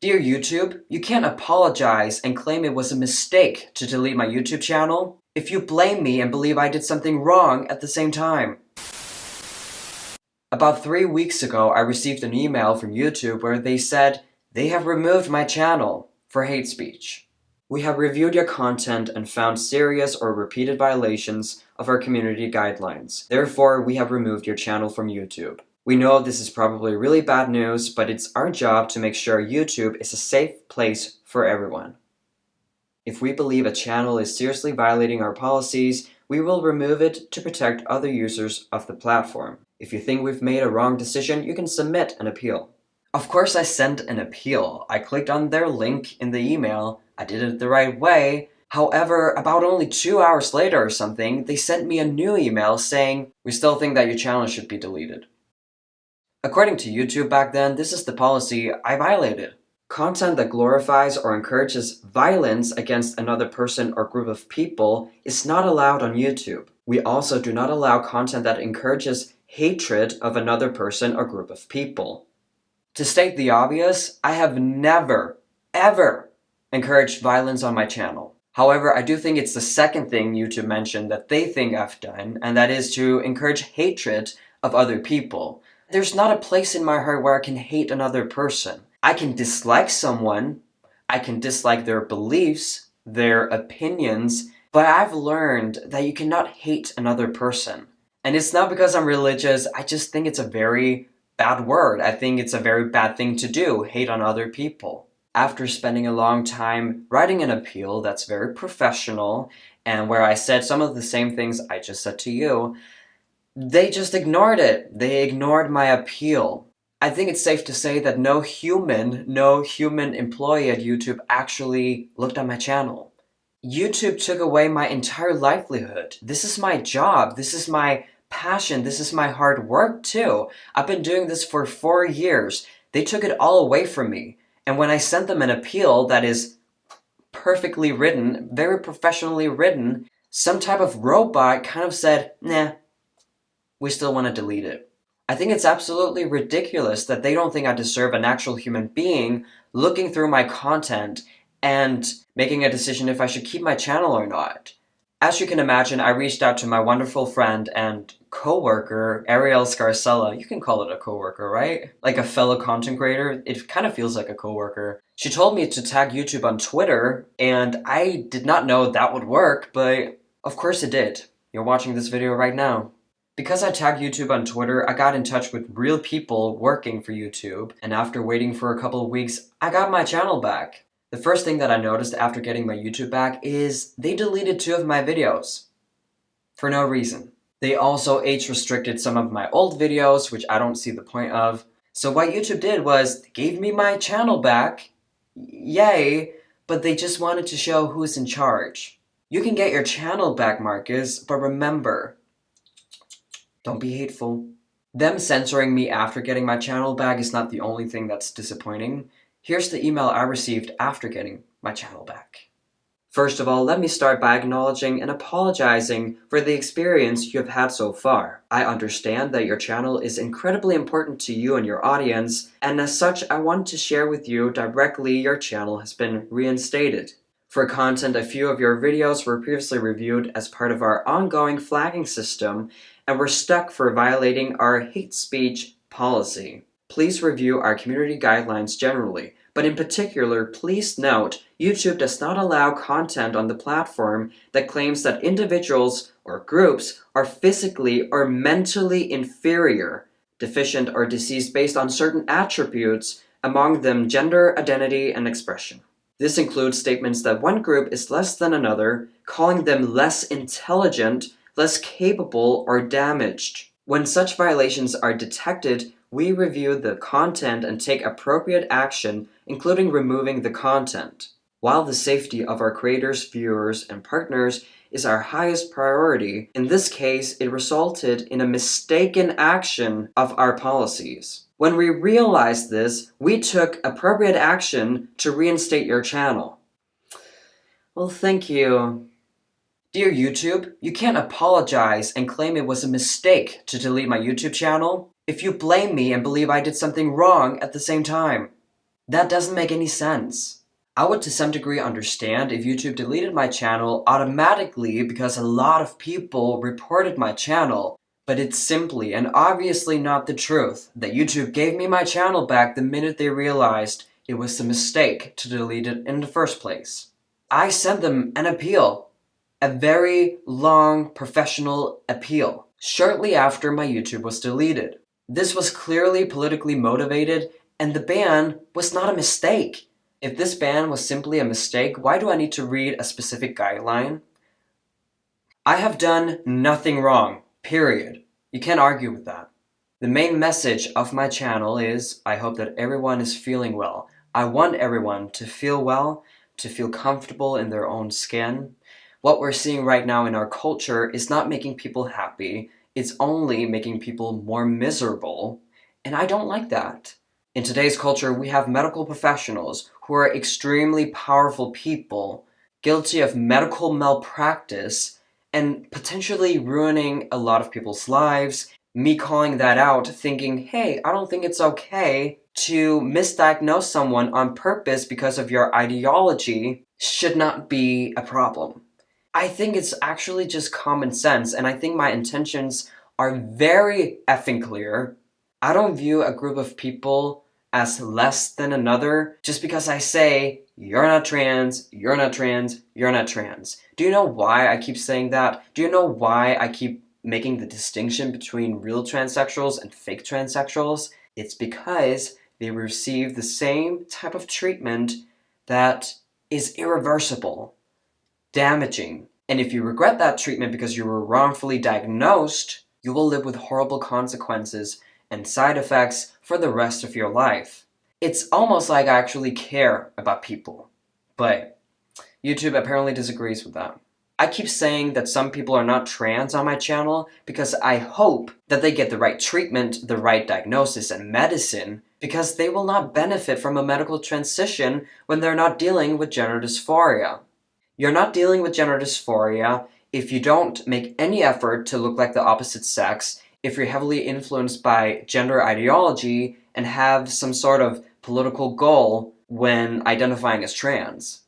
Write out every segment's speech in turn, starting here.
Dear YouTube, you can't apologize and claim it was a mistake to delete my YouTube channel if you blame me and believe I did something wrong at the same time. About 3 weeks ago, I received an email from YouTube where they said they have removed my channel for hate speech. We have reviewed your content and found serious or repeated violations of our community guidelines. Therefore, we have removed your channel from YouTube. We know this is probably really bad news, but it's our job to make sure YouTube is a safe place for everyone. If we believe a channel is seriously violating our policies, we will remove it to protect other users of the platform. If you think we've made a wrong decision, you can submit an appeal. Of course, I sent an appeal. I clicked on their link in the email. I did it the right way. However, about only 2 hours later or something, they sent me a new email saying, "We still think that your channel should be deleted." According to YouTube back then, this is the policy I violated. Content that glorifies or encourages violence against another person or group of people is not allowed on YouTube. We also do not allow content that encourages hatred of another person or group of people. To state the obvious, I have never, ever encouraged violence on my channel. However, I do think it's the second thing YouTube mentioned that they think I've done, and that is to encourage hatred of other people. There's not a place in my heart where I can hate another person. I can dislike someone, I can dislike their beliefs, their opinions, but I've learned that you cannot hate another person. And it's not because I'm religious, I just think it's a very bad word. I think it's a very bad thing to do, hate on other people. After spending a long time writing an appeal that's very professional, and where I said some of the same things I just said to you, they just ignored it. They ignored my appeal. I think it's safe to say that no human employee at YouTube actually looked at my channel. YouTube took away my entire livelihood. This is my job. This is my passion. This is my hard work too. I've been doing this for 4 years. They took it all away from me. And when I sent them an appeal that is perfectly written, very professionally written, some type of robot kind of said, "Nah, we still want to delete it." I think it's absolutely ridiculous that they don't think I deserve an actual human being looking through my content and making a decision if I should keep my channel or not. As you can imagine, I reached out to my wonderful friend and co-worker, Ariel Scarcella. You can call it a co-worker, right? Like a fellow content creator. It kind of feels like a co-worker. She told me to tag YouTube on Twitter, and I did not know that would work, but of course it did. You're watching this video right now. Because I tagged YouTube on Twitter, I got in touch with real people working for YouTube, and after waiting for a couple of weeks, I got my channel back. The first thing that I noticed after getting my YouTube back is they deleted 2 of my videos. For no reason. They also age restricted some of my old videos, which I don't see the point of. So what YouTube did was, they gave me my channel back, yay, but they just wanted to show who's in charge. You can get your channel back, Marcus, but remember, don't be hateful. Them censoring me after getting my channel back is not the only thing that's disappointing. Here's the email I received after getting my channel back. First of all, let me start by acknowledging and apologizing for the experience you have had so far. I understand that your channel is incredibly important to you and your audience, and as such, I want to share with you directly your channel has been reinstated. For content, a few of your videos were previously reviewed as part of our ongoing flagging system, and were stuck for violating our hate speech policy. Please review our community guidelines generally, but in particular, please note YouTube does not allow content on the platform that claims that individuals or groups are physically or mentally inferior, deficient, or diseased based on certain attributes, among them gender, identity, and expression. This includes statements that one group is less than another, calling them less intelligent, less capable, or damaged. When such violations are detected, we review the content and take appropriate action, including removing the content. While the safety of our creators, viewers, and partners is our highest priority, in this case, it resulted in a mistaken action of our policies. When we realized this, we took appropriate action to reinstate your channel. Well, thank you. Dear YouTube, you can't apologize and claim it was a mistake to delete my YouTube channel if you blame me and believe I did something wrong at the same time. That doesn't make any sense. I would to some degree understand if YouTube deleted my channel automatically because a lot of people reported my channel, but it's simply and obviously not the truth that YouTube gave me my channel back the minute they realized it was a mistake to delete it in the first place. I sent them an appeal, a very long professional appeal, shortly after my YouTube was deleted. This was clearly politically motivated, and the ban was not a mistake. If this ban was simply a mistake, why do I need to read a specific guideline? I have done nothing wrong, period. You can't argue with that. The main message of my channel is, I hope that everyone is feeling well. I want everyone to feel well, to feel comfortable in their own skin. What we're seeing right now in our culture is not making people happy, it's only making people more miserable, and I don't like that. In today's culture, we have medical professionals who are extremely powerful people, guilty of medical malpractice, and potentially ruining a lot of people's lives. Me calling that out, thinking, hey, I don't think it's okay to misdiagnose someone on purpose because of your ideology, should not be a problem. I think it's actually just common sense, and I think my intentions are very effing clear. I don't view a group of people as less than another just because I say, you're not trans, you're not trans, you're not trans. Do you know why I keep saying that? Do you know why I keep making the distinction between real transsexuals and fake transsexuals? It's because they receive the same type of treatment that is irreversible, damaging, and if you regret that treatment because you were wrongfully diagnosed, you will live with horrible consequences and side effects for the rest of your life. It's almost like I actually care about people, but YouTube apparently disagrees with that. I keep saying that some people are not trans on my channel because I hope that they get the right treatment, the right diagnosis and medicine, because they will not benefit from a medical transition when they're not dealing with gender dysphoria. You're not dealing with gender dysphoria if you don't make any effort to look like the opposite sex, if you're heavily influenced by gender ideology and have some sort of political goal when identifying as trans.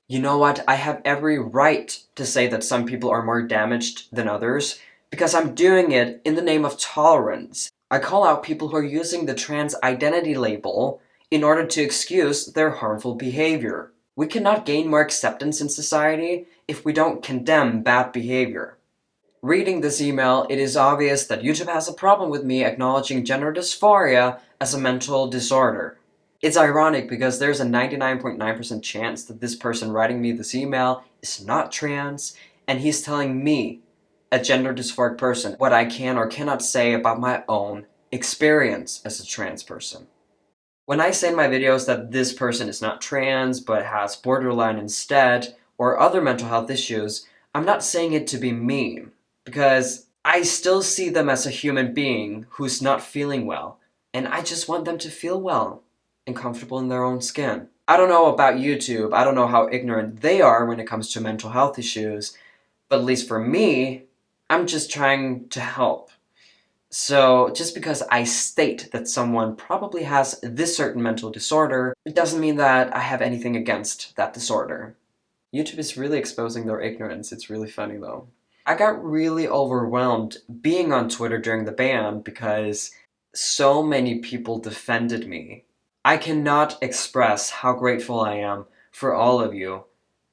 You know what? I have every right to say that some people are more damaged than others because I'm doing it in the name of tolerance. I call out people who are using the trans identity label in order to excuse their harmful behavior. We cannot gain more acceptance in society if we don't condemn bad behavior. Reading this email, it is obvious that YouTube has a problem with me acknowledging gender dysphoria as a mental disorder. It's ironic because there's a 99.9% chance that this person writing me this email is not trans, and he's telling me, a gender dysphoric person, what I can or cannot say about my own experience as a trans person. When I say in my videos that this person is not trans but has borderline instead, or other mental health issues, I'm not saying it to be mean, because I still see them as a human being who's not feeling well, and I just want them to feel well and comfortable in their own skin. I don't know about YouTube, I don't know how ignorant they are when it comes to mental health issues, but at least for me, I'm just trying to help. So just because I state that someone probably has this certain mental disorder, it doesn't mean that I have anything against that disorder. YouTube is really exposing their ignorance. It's really funny though. I got really overwhelmed being on Twitter during the ban because so many people defended me. I cannot express how grateful I am for all of you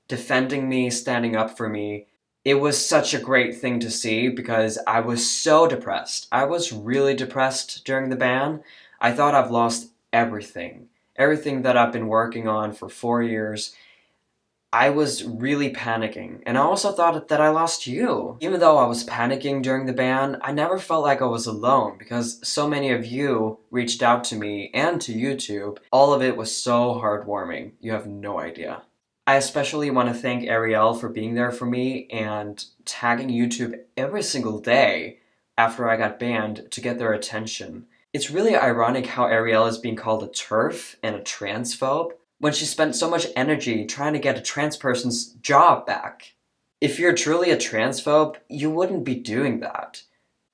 defending me, standing up for me. It was such a great thing to see because I was so depressed. I was really depressed during the ban. I thought I've lost everything. Everything that I've been working on for 4 years. I was really panicking. And I also thought that I lost you. Even though I was panicking during the ban, I never felt like I was alone because so many of you reached out to me and to YouTube. All of it was so heartwarming. You have no idea. I especially want to thank Ariel for being there for me and tagging YouTube every single day after I got banned to get their attention. It's really ironic how Ariel is being called a TERF and a transphobe when she spent so much energy trying to get a trans person's job back. If you're truly a transphobe, you wouldn't be doing that.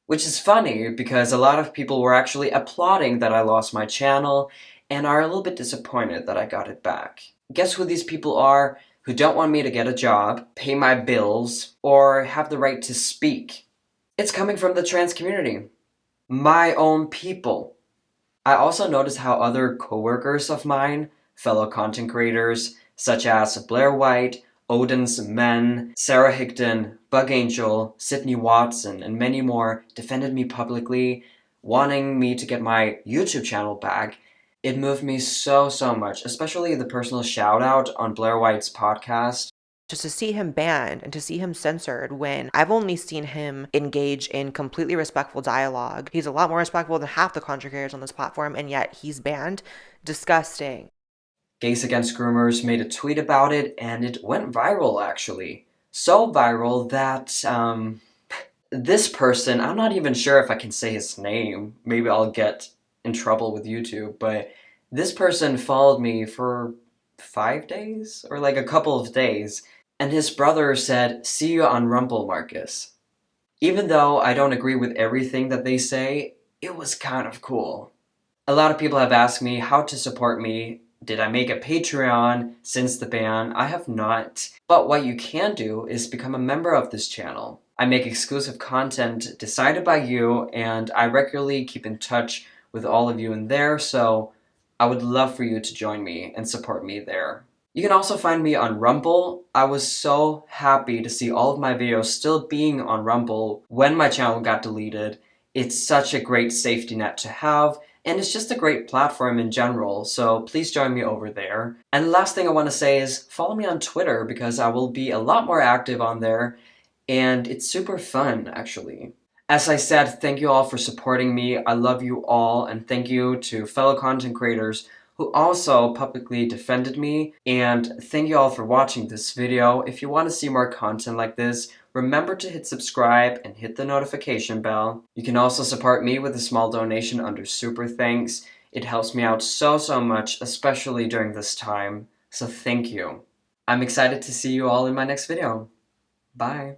Which is funny because a lot of people were actually applauding that I lost my channel and are a little bit disappointed that I got it back. Guess who these people are who don't want me to get a job, pay my bills, or have the right to speak? It's coming from the trans community. My own people. I also noticed how other coworkers of mine, fellow content creators, such as Blair White, Odin's Men, Sarah Higdon, Bug Angel, Sydney Watson, and many more defended me publicly, wanting me to get my YouTube channel back. It moved me so much, especially the personal shout out on Blair White's podcast. Just to see him banned and to see him censored when I've only seen him engage in completely respectful dialogue. He's a lot more respectful than half the content creators on this platform, and yet he's banned. Disgusting. Gays Against Groomers made a tweet about it, and it went viral, actually. So viral that, this person, I'm not even sure if I can say his name. Maybe I'll get in trouble with YouTube, but this person followed me for 5 days? Or like a couple of days. And his brother said, "See you on Rumble, Marcus." Even though I don't agree with everything that they say, it was kind of cool. A lot of people have asked me how to support me. Did I make a Patreon since the ban? I have not. But what you can do is become a member of this channel. I make exclusive content decided by you, and I regularly keep in touch with all of you in there, so I would love for you to join me and support me there. You can also find me on Rumble. I was so happy to see all of my videos still being on Rumble when my channel got deleted. It's such a great safety net to have, and it's just a great platform in general, so please join me over there. And the last thing I want to say is follow me on Twitter because I will be a lot more active on there, and it's super fun, actually. As I said, thank you all for supporting me. I love you all, and thank you to fellow content creators who also publicly defended me, and thank you all for watching this video. If you want to see more content like this, remember to hit subscribe and hit the notification bell. You can also support me with a small donation under Super Thanks. It helps me out so much, especially during this time, so thank you. I'm excited to see you all in my next video. Bye.